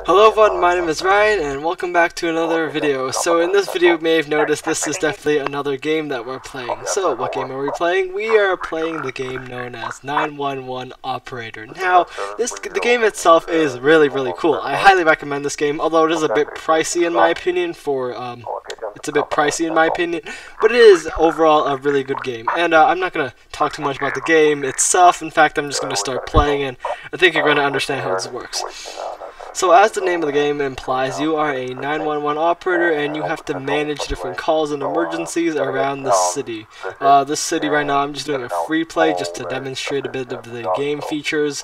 Hello everyone, my name is Ryan and welcome back to another video. So in this video you may have noticed this is definitely another game that we're playing. So what game are we playing? We are playing the game known as 911 Operator. Now, the game itself is really cool. I highly recommend this game, although it is a bit pricey in my opinion but it is overall a really good game. And I'm not going to talk too much about the game itself. In fact, I'm just going to start playing and I think you're going to understand how this works. So as the name of the game implies, you are a 911 operator and you have to manage different calls and emergencies around the city. This city right now, I'm just doing a free play just to demonstrate a bit of the game features.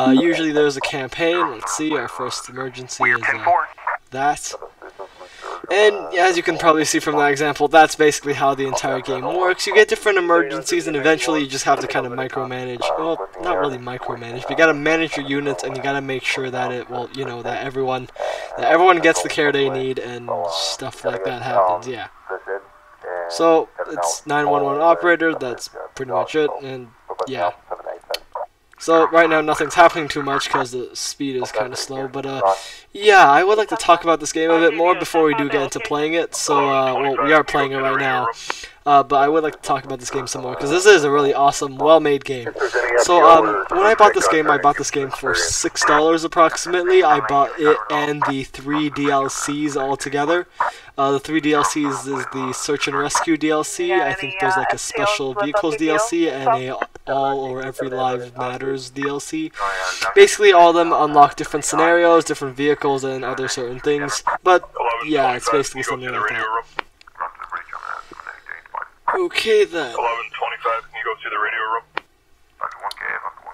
Usually there's a campaign. Let's see, our first emergency is that. And as you can probably see from that example, that's basically how the entire game works. You get different emergencies and eventually you just have to kind of micromanage. Well, not really micromanage, but you gotta manage your units and you gotta make sure that that everyone gets the care they need and stuff like that happens, yeah. So, it's 911 operator, that's pretty much it, and yeah. So right now nothing's happening too much because the speed is kind of slow, but yeah, I would like to talk about this game a bit more before we do get into playing it. So well, we are playing it right now, but I would like to talk about this game some more because this is a really awesome, well-made game. So when I bought this game for $6 approximately. I bought it and the 3 DLCs all together. The 3 DLCs is the Search and Rescue DLC. I think there's like a Special Vehicles DLC and a All or Every Lives Matters DLC. Basically, all of them unlock different scenarios, different vehicles, and other certain things. But yeah, it's basically something like that. Okay then. 1125, can you go to the radio room?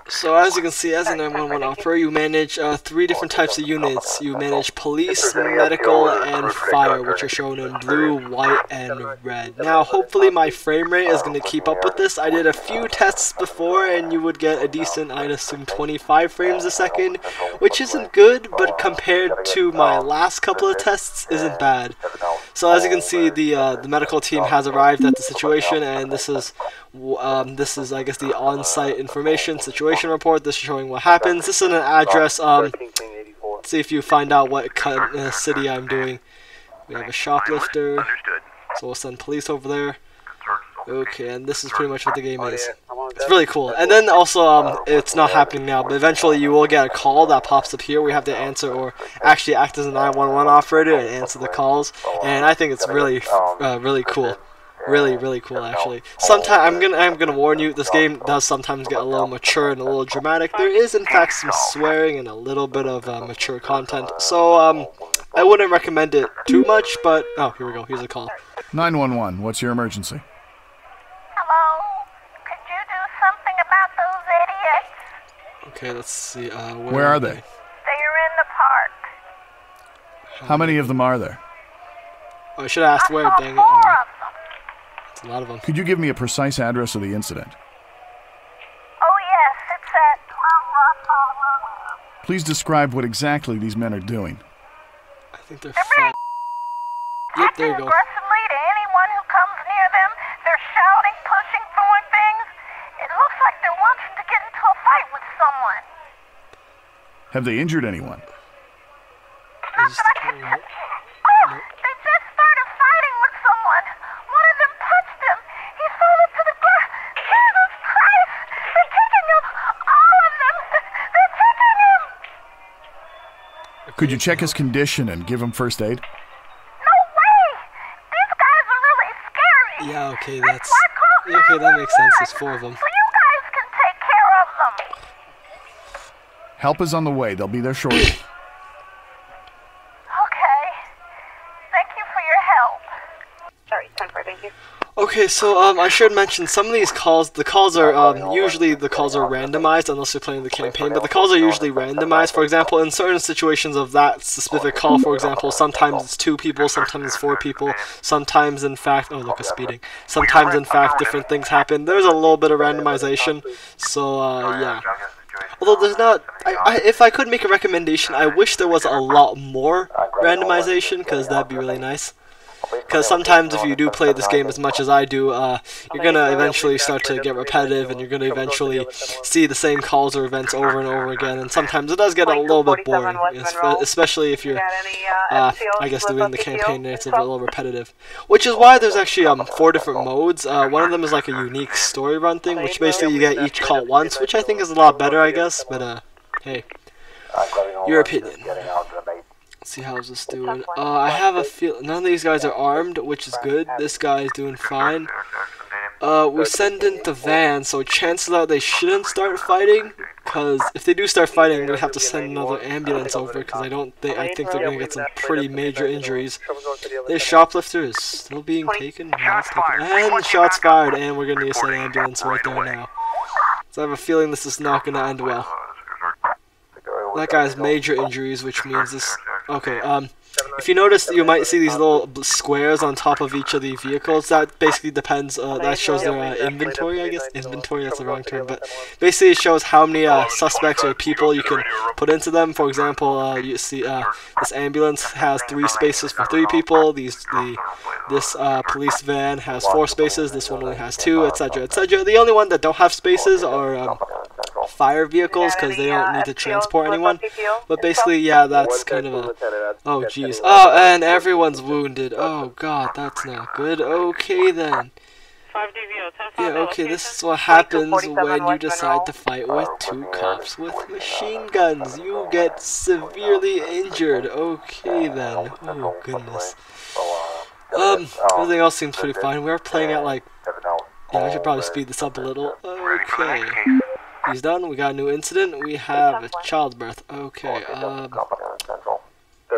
So as you can see, as a 911 operator, you manage 3 different types of units. You manage police, medical, and fire, which are shown in blue, white, and red. Now, hopefully my frame rate is going to keep up with this. I did a few tests before, and you would get a decent, I'd assume, 25 frames a second, which isn't good, but compared to my last couple of tests, isn't bad. So as you can see, the medical team has arrived at the situation, and this is I guess the on-site information situation report. This is showing what happens. This is an address. Let's see if you find out what kind of city I'm doing. We have a shoplifter, so we'll send police over there. Okay, and this is pretty much what the game is. It's really cool. And then also, it's not happening now, but eventually you will get a call that pops up here. We have to answer or actually act as a 911 operator and answer the calls. And I think it's really cool. Really cool, actually. Sometimes I'm gonna warn you, this game does sometimes get a little mature and a little dramatic. There is in fact some swearing and a little bit of mature content, so I wouldn't recommend it too much. But oh, here we go. Here's a call. 911. What's your emergency? Hello? Could you do something about those idiots? Okay, let's see. Where are they? They're in the park. How many of them are there? Oh, I should have asked where. Dang it! 4 of them. A lot of them. Could you give me a precise address of the incident? Oh yes, it's at 12. Please describe what exactly these men are doing. I think they're fine. Yep, there you go. Aggressively to anyone who comes near them. They're shouting, pushing, throwing things. It looks like they're wanting to get into a fight with someone. Have they injured anyone? Not that I can tell. Oh, they just started fighting with someone. One of them punched him. He fell into the grass. Jesus Christ! They're kicking him. All of them. They're kicking him. Could you check his condition and give him first aid? No way! These guys are really scary. Yeah, okay, That's why I called okay, that makes sense. 911, There's 4 of them. So you guys can take care of them. Help is on the way. They'll be there shortly. Okay. Thank you for your help. Sorry, 10-4, thank you. Okay, so I should mention some of these calls. The calls are usually randomized unless you're playing the campaign, but the calls are usually randomized. For example, in certain situations of that specific call, for example, sometimes it's 2 people, sometimes it's 4 people, sometimes in fact, oh look, a speeding. Sometimes in fact different things happen. There's a little bit of randomization, so yeah. Although there's not, if I could make a recommendation, I wish there was a lot more randomization because that'd be really nice. Because sometimes if you do play this game as much as I do, you're gonna eventually start to get repetitive, and you're gonna eventually see the same calls or events over and over again, and sometimes it does get a little bit boring, especially if you're, I guess, doing the campaign and it's a little repetitive. Which is why there's actually 4 different modes. One of them is like a unique story run thing, which basically you get each call once, which I think is a lot better, I guess, but hey, your opinion. Let's see how's this doing. I have a feel none of these guys are armed, which is good. This guy is doing fine. We send in the van, so chances are they shouldn't start fighting. Cause if they do start fighting, I'm gonna have to send another ambulance over. Cause I think they're gonna get some pretty major injuries. This shoplifter is still being taken. And shots fired, and we're gonna need to send an ambulance right there now. So I have a feeling this is not gonna end well. That guy has major injuries, which means this. Okay, if you notice, you might see these little squares on top of each of the vehicles. That basically depends, that shows their inventory, I guess. Inventory, that's the wrong term, but basically it shows how many suspects or people you can put into them. For example, you see this ambulance has 3 spaces for 3 people. This police van has 4 spaces. This one only has 2, etc., etc. The only one that don't have spaces are fire vehicles, because they don't need to transport anyone. But basically, yeah, that's kind of a... Oh, jeez. Oh, and everyone's wounded. Oh, God, that's not good. Okay, then. Yeah, okay, this is what happens when you decide to fight with 2 cops with machine guns. You get severely injured. Okay, then. Oh, goodness. Everything else seems pretty fine. We are playing at, like... Yeah, I should probably speed this up a little. Okay. He's done. We got a new incident. We have a childbirth. Okay,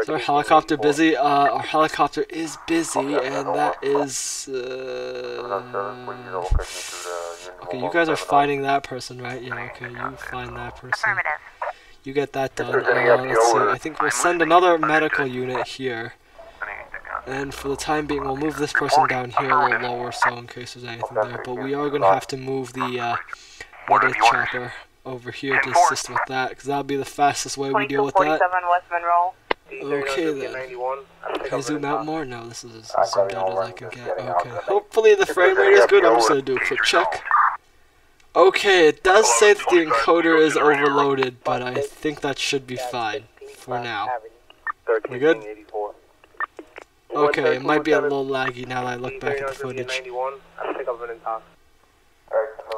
is our helicopter busy? Our helicopter is busy, and that is, okay, you guys are finding that person, right? Yeah, okay, you find that person. You get that done. Let's see, I think we'll send another medical unit here. And for the time being, we'll move this person down here a little lower, so in case there's anything there. But we are going to have to move the, medic chopper over here to assist with that, because that'll be the fastest way we deal with that. Okay then. Can I zoom out more? No, this is as zoomed out as I can get. Okay. Hopefully the frame rate is good. I'm just going to do a quick check. Okay, it does say that the encoder is overloaded, but I think that should be fine for now. We good? Okay, it might be a little laggy now that I look back at the footage.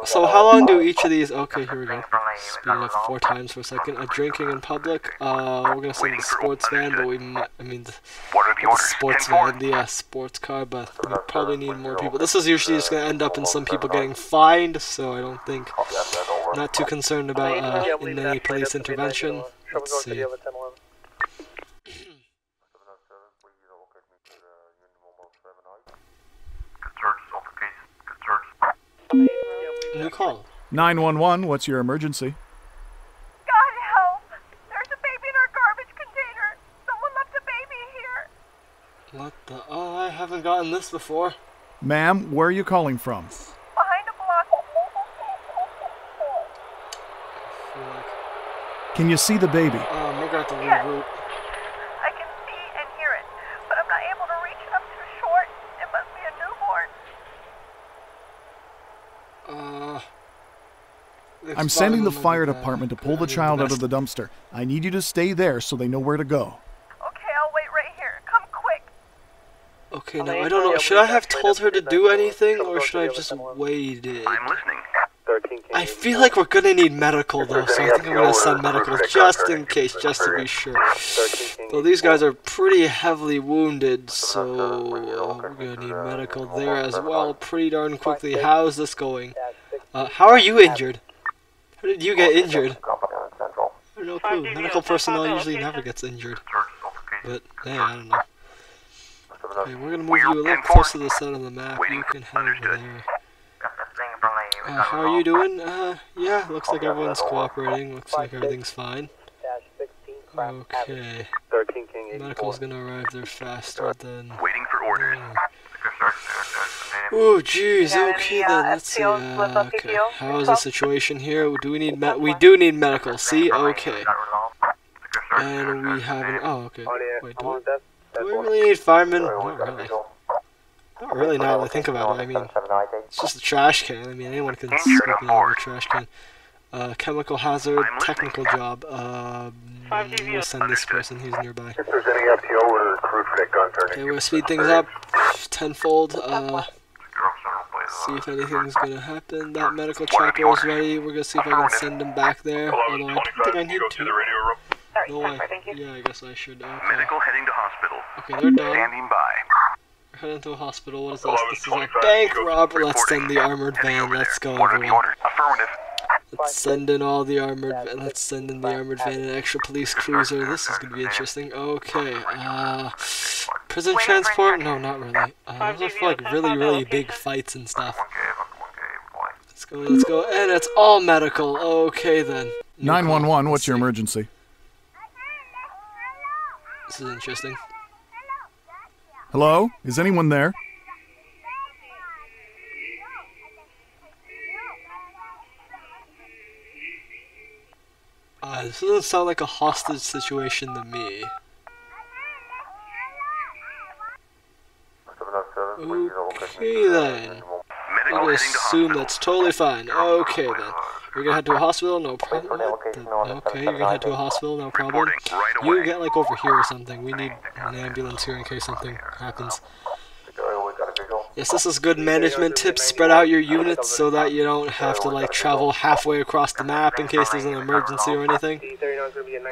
So how long do each of these... Okay, here we go. Speed it up 4 times for a second. Drinking in public. We're gonna send the sports van, but we might... I mean, the sports van, the sports car, but we probably need more people. This is usually just gonna end up in some people getting fined, so I don't think... Not too concerned about in any police intervention. Let's see. New call. 911, what's your emergency? God help! There's a baby in our garbage container. Someone left a baby here. What the... Oh, I haven't gotten this before. Ma'am, where are you calling from? Behind a block. Can you see the baby? We're gonna have to reroute. I can see and hear it, but I'm not able to reach it. I'm too short. It must be a newborn. I'm sending the fire department to pull the child out of the dumpster. I need you to stay there so they know where to go. Okay, I'll wait right here. Come quick. Okay, now I don't know. Should I have told her to do anything, or should I have just waited? I'm listening. I feel like we're gonna need medical though, so I think I'm gonna send medical just in case, just to be sure. So these guys are pretty heavily wounded, so we're gonna need medical there as well pretty darn quickly. How's this going? How are you injured? How did you get injured? I have no clue. Medical personnel usually never gets injured. But, hey, I don't know. Okay, we're gonna move you a little closer to the center of the map. You can head over there. How are you doing? Yeah, looks like everyone's cooperating. Looks like everything's fine. Okay. Medical's gonna arrive there faster than... Waiting for orders. Oh, jeez. Okay, then. Let's see. Okay. How is the situation here? Do we need we do need medical. See? Okay. And we have an... Oh, okay. Wait, do we really need firemen? Not really. Not really now that I think about it. I mean, it's just a trash can. I mean, anyone can scoop it out of a trash can. Chemical hazard, technical job. We'll send this person who's nearby. If there's any FTO or crew for that gun turning. Okay, we're gonna speed things up tenfold. See if anything's gonna happen. That medical chopper is ready. We're gonna see if I can send him back there. Although I don't think I need Go to the to. radio room. Sorry, No way. 10-4, thank you. Yeah, I guess I should. Okay. Medical heading to hospital. Okay, they're done. Standing by. We're heading to a hospital. What is this? This is a bank robber. Let's send the armored van. Let's go, Order the everyone. order. Affirmative. Let's send in all the armored. Let's send in the armored van and extra police cruiser. This is gonna be interesting. Okay. Prison transport? No, not really. Those are for like really big fights and stuff. Let's go. Let's go. And it's all medical. Okay then. New call. 911, what's Let's your see. emergency? This is interesting. Hello? Is anyone there? This doesn't sound like a hostage situation to me. Okay then. Medical I'm gonna heading to assume hospital. that's totally fine. Okay then. You're gonna head to a hospital, no problem. Okay, you're gonna head to a hospital, no problem. Reporting right You away. get like over here or something. We need an ambulance here in case something happens. Yes, this is good management tips. Spread out your units so that you don't have to like travel halfway across the map in case there's an emergency or anything.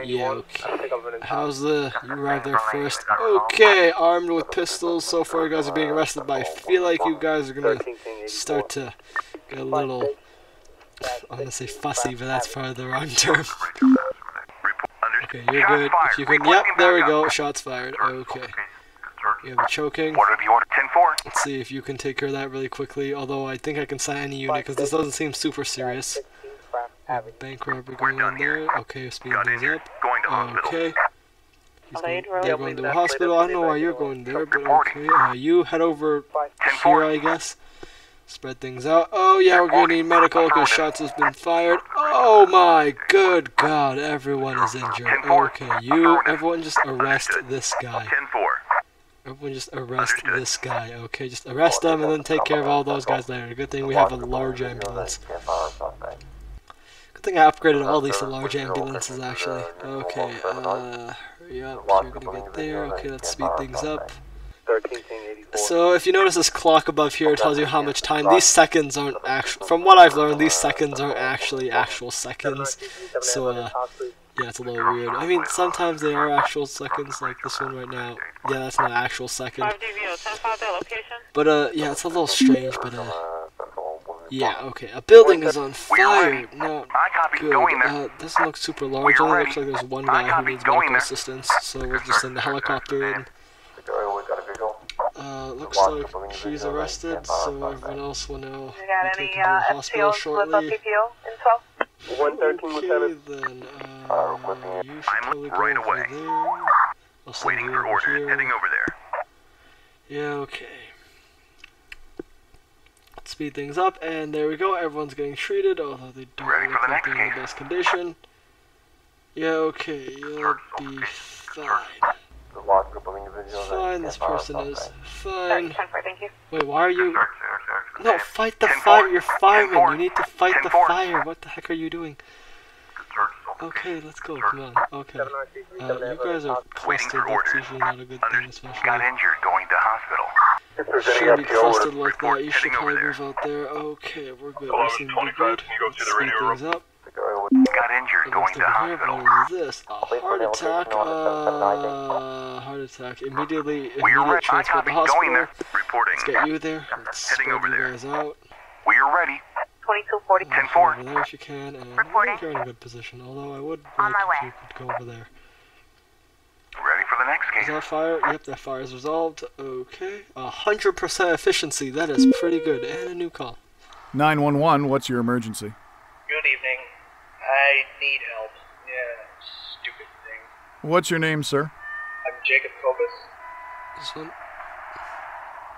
Yeah, okay. How's the... You arrived there first. Okay, armed with pistols. So far you guys are being arrested, but I feel like you guys are gonna start to get a little... I'm gonna say fussy, but that's probably the wrong term. Okay, you're good. If you can... Yep, there we go. Shots fired. Okay. You have a choking. Order the order. 10-4. Let's see if you can take care of that really quickly. Although I think I can sign any unit because this doesn't seem super serious. Bank robbery going on there. Okay, speeding Got things injured. up. Going to hospital. Okay. They're going to a hospital. I don't know why you're going there, but okay. You head over here, I guess. Spread things out. Oh yeah, we're gonna need medical because shots has been fired. Oh my good God, everyone is injured. Okay, everyone just arrest this guy. 10-4. Everyone just arrest this guy, okay? Just arrest them and then take care of all those guys later. Good thing we have a large ambulance. Good thing I upgraded all these to large ambulances, actually. Okay, hurry up. You're gonna get there. Okay, let's speed things up. So, if you notice this clock above here, it tells you how much time. These seconds aren't actual. From what I've learned, these seconds aren't actually actual seconds. So, yeah, it's a little weird. I mean, sometimes they are actual seconds, like this one right now. Yeah, that's not an actual second. But, yeah, it's a little strange, but, yeah, okay. A building is on fire. No, I copy. good. Going there. Doesn't look super large. It only looks like there's one guy who needs medical assistance, so we'll just send the helicopter in. Looks like he's arrested, so everyone else will now be taken to the hospital shortly. Okay, then, you should probably go right over away. there. I'll send Waiting you for over orders. here. Heading over there. Yeah, okay. Let's speed things up, and there we go. Everyone's getting treated, although they don't Ready look for the like next they're in the case. best condition. Yeah, okay, you'll be fine. Fine, this person is Sorry, fine. 10-4, thank you. Wait, why are you... No, fight the 10-4. fire. You're fireman. You need to fight the 10-4. fire. What the heck are you doing? Okay, let's go. Come on. Okay. You guys are Waiting clustered. for orders. That's usually not a good thing, especially. Got injured. Going to hospital. If there's any Shouldn't be FTO clustered or like that. You should Heading over probably there. move out there. Okay, we're good. Hello, We seem to be 25. good. Can you go Let's to the speed radio room? things up. Got injured. Going Next to over here, hospital. what is this? A heart attack. Heart attack. Immediate We're ready. I transport to copy. Going hospital. there. Reporting. Let's get you there. Let's Heading spread over you there. guys out. We're ready. 2240. 10-4. Over there if you can, and I Reporting. think you're in a good position. Although I would On like my if way. you could go over there. Ready for the next Is case. that fire? Yep, that fire is resolved. Okay. 100% efficiency. That is pretty good. And a new call. 911, what's your emergency? Good evening. I need help. Yeah, stupid thing. What's your name, sir? I'm Jacob Kobus. This one.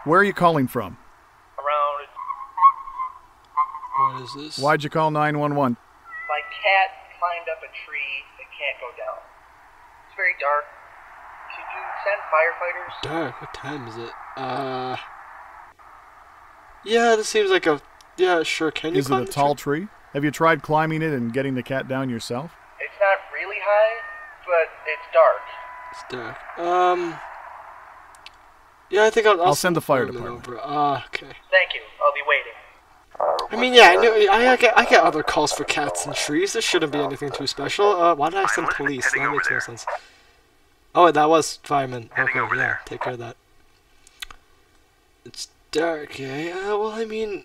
Where are you calling from? Around What is this? Why'd you call 911? my cat climbed up a tree that can't go down. It's very dark. Could you send firefighters? Dark. What time is it? Yeah, this seems like a... Yeah, sure, can you Is it climb a the tall tree? Have you tried climbing it and getting the cat down yourself? It's not really high, but it's dark. It's dark. Yeah, I think I'll send the fire Norman department. over. Okay. Thank you. I'll be waiting. I mean, yeah, I get other calls for cats and trees. This shouldn't be anything too special. Why did I send police? That makes no sense. Oh, that was firemen. Okay, yeah, take care of that. It's dark, eh? Well, I mean...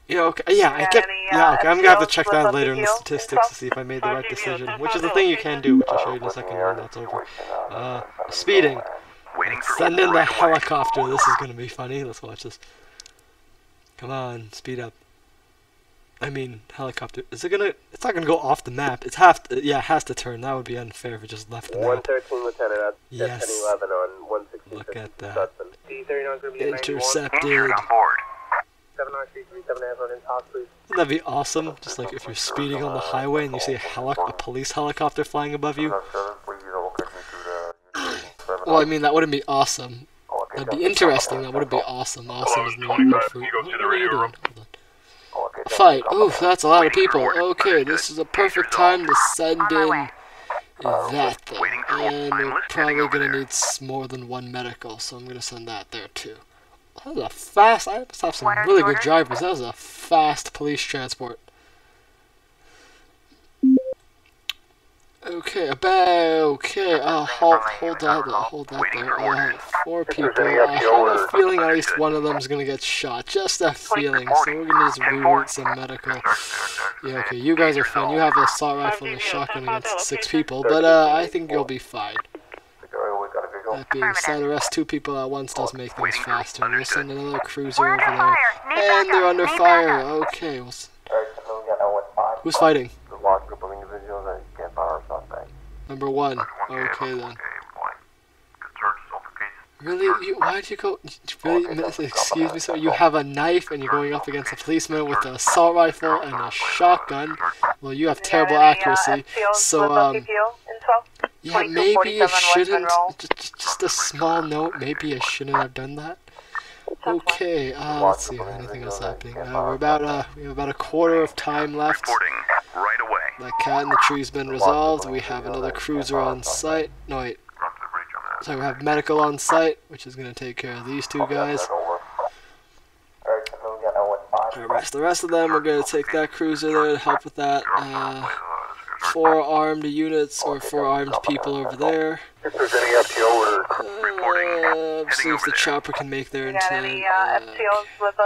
Yeah, okay, yeah, I get... Yeah, okay, I'm gonna have to check that later in the statistics to see if I made the right decision. Which is the thing you can do, which I'll show you in a second when that's over. Speeding. Send in the helicopter. This is gonna be funny. Let's watch this. Come on, speed up. I mean, helicopter. Is it gonna... It's not gonna go off the map. It's yeah, it has to turn. That would be unfair if it just left the map. 113, Lieutenant. That's Yes. 11 on 166. Look at that. Sutton. D39 going to be Intercepted. Injured on board. 79337 talk, please. Wouldn't that be awesome? Just like if you're speeding on the highway and you see a police helicopter flying above you. Well, I mean, that wouldn't be awesome. That'd be interesting. That wouldn't be awesome. Awesome is not good for... What are you doing? Hold on. A fight. Oof, that's a lot of people. Okay, this is a perfect time to send in that thing. And we're probably gonna need more than one medical, so I'm gonna send that there too. That was a fast... I must have some really good drivers. That was a fast police transport. Okay, okay, hold that there. 4 people. I have a feeling at least one of them is gonna get shot. Just a feeling. So we're gonna just reroute some medical. Yeah, okay, you guys are fine. You have an assault rifle and a shotgun against 6 people, but I think you'll be fine. That being said, arrest 2 people at once does make things faster. We'll send another cruiser over there. And they're under fire. Okay, who's fighting? Number 1. Okay then. Really? Why'd you go? Really? Excuse me, sir. You have a knife and you're going up against a policeman with an assault rifle and a shotgun. Well, you have terrible accuracy. So, yeah, maybe you shouldn't. Just a small note. Maybe I shouldn't have done that. Okay. Let's see if anything else happening. We have about a quarter of time left. Right away. That cat in the tree's been resolved. We have another cruiser on site. No, wait. So we have medical on site, which is going to take care of these 2 guys. The rest of them, we're going to take that cruiser there to help with that. 4 armed units, or 4 armed people over there. If there's any FTO order, see if the chopper can make there in time. I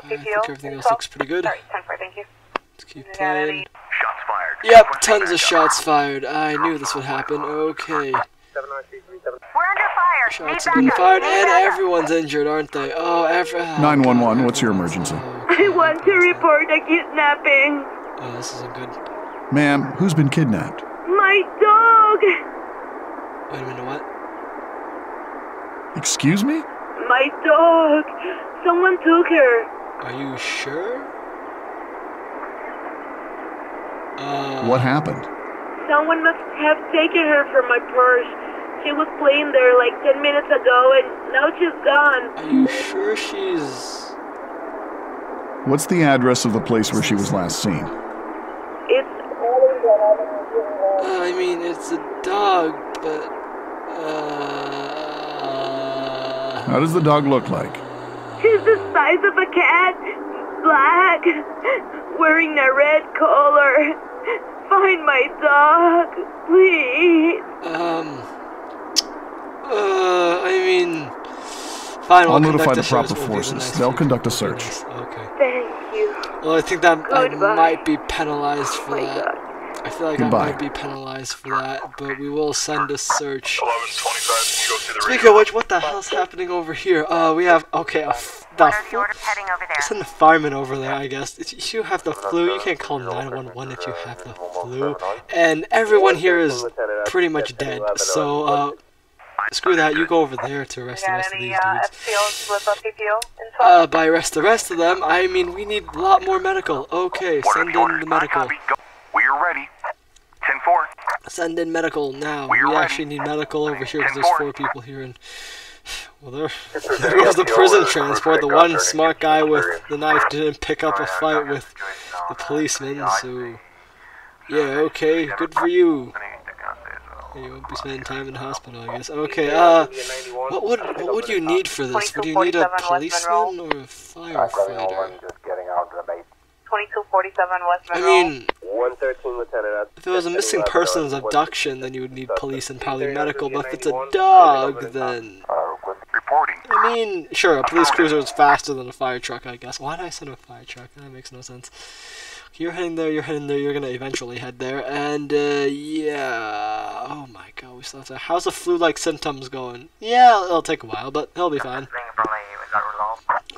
think everything else looks pretty good. Let's keep playing. Shots fired. Yep, tons of shots fired. I knew this would happen. Okay. We're under fire. Shots have been fired, and everyone's injured, aren't they? Oh, 911, what's your emergency? I want to report a kidnapping. Oh, this isn't good. Ma'am, who's been kidnapped? My dog. Wait a minute, what? Excuse me? My dog. Someone took her. Are you sure? What happened? Someone must have taken her from my purse. She was playing there like 10 minutes ago and now she's gone. Are you sure she's... What's the address of the place where she was last seen? It's... I mean, it's a dog, but... How does the dog look like? She's the size of a cat. Black. Wearing a red collar. Find my dog, please. I mean... Fine, I'll we'll notify conduct the a proper search. We'll be the forces. nice They'll people. conduct a search. Okay. Thank you. Well, I think that I Goodbye. might be penalized for My that. God. I feel like Goodbye. I might be penalized for that, but we will send a search. 1125, you go to the Speaking of which, what the hell's happening over here? We have, okay, send the fireman over there, I guess. If you have the flu, you can't call 911 if you have the flu. And everyone here is pretty much dead, so, screw that, you go over there to arrest the rest of these dudes. By arrest the rest of them, I mean we need a lot more medical. Okay, send in the medical. We're ready. 10-4. Send in medical now. We're We ready. actually need medical over here because there's 4 people here and Well, there goes the prison transport. The one smart guy with the knife didn't pick up a fight with the policeman, so... Yeah, okay, good for you. You won't be spending time in the hospital, I guess. Okay, what would you need for this? Would you need a policeman or a firefighter? 2247 West I Monroe. mean, 113, Lieutenant. if it was a missing persons abduction, then you would need police and probably medical, but if it's a dog, then... Reporting. I mean, sure, a police cruiser is faster than a fire truck, I guess. Why did I send a fire truck? That makes no sense. You're heading there, you're gonna eventually head there, and, yeah... Oh my god, we still have to... How's the flu-like symptoms going? Yeah, it'll take a while, but he'll be fine.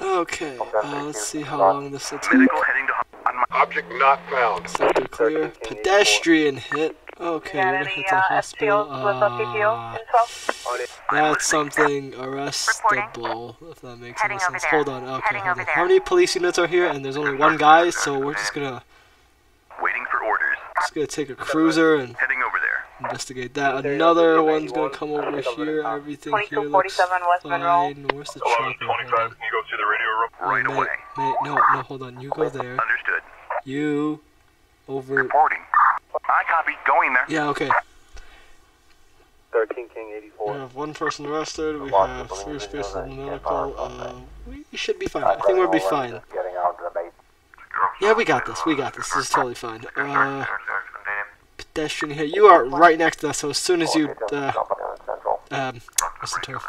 Okay, let's see how long this will take. Medical heading to Object not found. Sector clear. Pedestrian hit. Okay, Got we're gonna any hit the hospital. FTOs with a PPO info? That's something arrestable, if that makes any sense. Hold on, okay, hold on. How many police units are here? And there's only one guy, so we're just gonna waiting for orders. take a cruiser and Heading over there. investigate that. Another one's gonna come over here. Everything here looks 2247 West Monroe. fine. Where's the chopper? Hold on. Can you go to the radio room? Right Mate, away. mate, no, hold on. You go there. Understood. You over. Reporting. I copy. Going there. Yeah, okay. 13 King We 84. have one person arrested. We have 3 spaces in the medical. We should be fine. I think we'll be fine. Yeah, we got this. We got this. This is totally fine. Pedestrian here. You are right next to us. So as soon as you what's the term?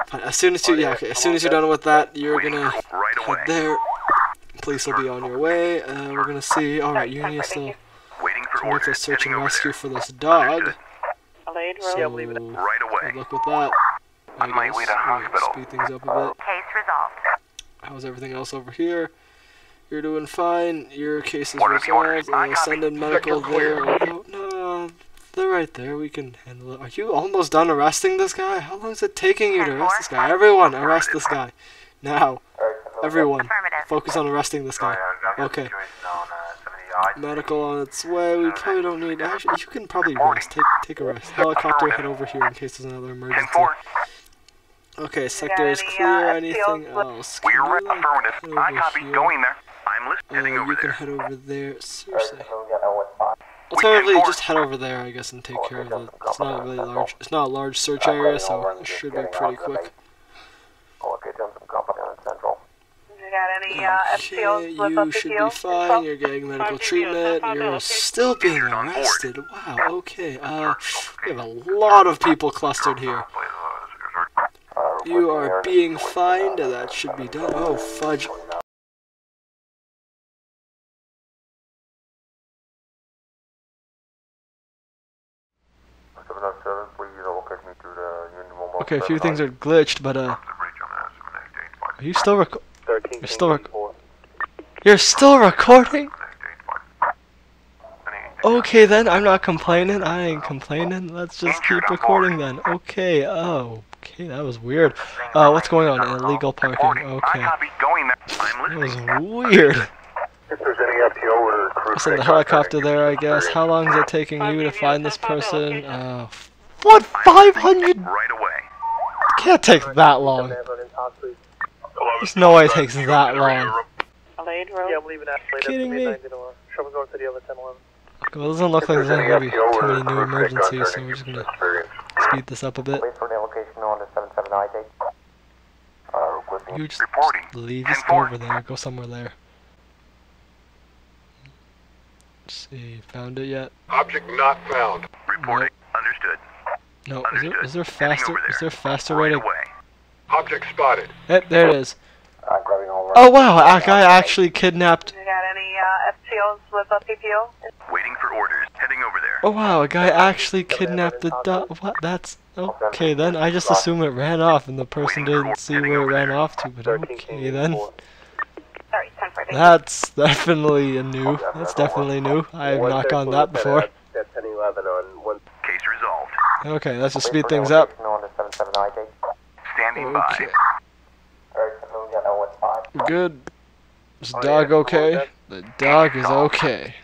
Fine. As soon as you, yeah, okay. As soon as you're done with that, you're gonna Right away. head there. Police will be on your way. We're gonna see. All right, you need to still Waiting for make orders. a search Heading and over rescue there. for this dog. Alade So, Road. Right good away. luck with that. On my way to hospital. Speed things up a bit. Case resolved. How's everything else over here? You're doing fine. Your case is Orders, orders. resolved. I copy. Send in medical there. Although, no, they're right there. We can handle it. Are you almost done arresting this guy? How long is it taking you to arrest this guy? Everyone, arrest this guy. Now. Everyone, Affirmative. focus on arresting this guy. Okay. Medical on its way. We probably don't need... Actually, you can probably rest. Take a rest. Helicopter, head over here in case there's another emergency. 10-4. Okay, sector is any, clear. FTOs Anything with- else? We're Can you, like, affirmative. head I over copy. here? Going there. I'm listening. Heading over You can there. head over there. Seriously. Alternatively, just head over there, I guess, and take care of it. It's not really large. It's not a large search area, so it should be pretty quick. You got any Okay, FTOs with a you should PPO be fine. You're getting medical treatment. You're still being arrested. Wow. Okay. We have a lot of people clustered here. You are being fined. That should be done. Oh, fudge. Okay, a few things are glitched, but are you still recording? 13 You're still You're still recording? Okay then, I'm not complaining. I ain't complaining. Let's just keep recording then. Okay. Oh, okay, that was weird. What's going on? Illegal parking. Reporting. I Okay. copy. Going there. I'm That was listening. weird. If there's any FTO order, crew I'll send the helicopter there, I guess. How long is it taking you to find this person? What? 500? Right away. Can't take that long. There's no way it takes that long. Alade Road. Yeah, I'm leaving that. Kidding me? Trouble going to the other 1011. Well, it doesn't look like there's gonna be too many new emergencies, so we're just gonna speed this up a bit. You just Reporting. leave this 10-4. over there, go somewhere there. Let's see, found it yet? Object not found. Reporting. Understood. No, Understood. is there Heading faster? over there. Is there a faster Right way to? away. Object spotted. There it is. Oh wow, that guy actually kidnapped. You got any FTOs with a PPO? Waiting for orders. Heading over there. Oh wow, a guy actually kidnapped the dog. What? That's okay then. I just assume it ran off, and the person didn't see where it ran off to. But 13 okay King then. 84. Sorry, 10 for That's definitely a new. That's definitely new. I have not gotten that before. That's 1011 on one. Case resolved. Okay, let's just speed things up. Standing Okay. by. We're good. Is the dog okay? The dog is okay.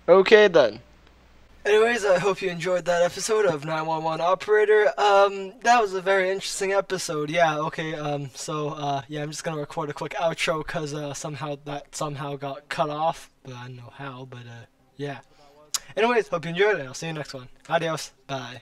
Okay then. Anyways, I hope you enjoyed that episode of 911 Operator. That was a very interesting episode. Yeah, okay, yeah, I'm just gonna record a quick outro because somehow got cut off, but I don't know how, but yeah. Anyways, hope you enjoyed it. I'll see you next one. Adios. Bye.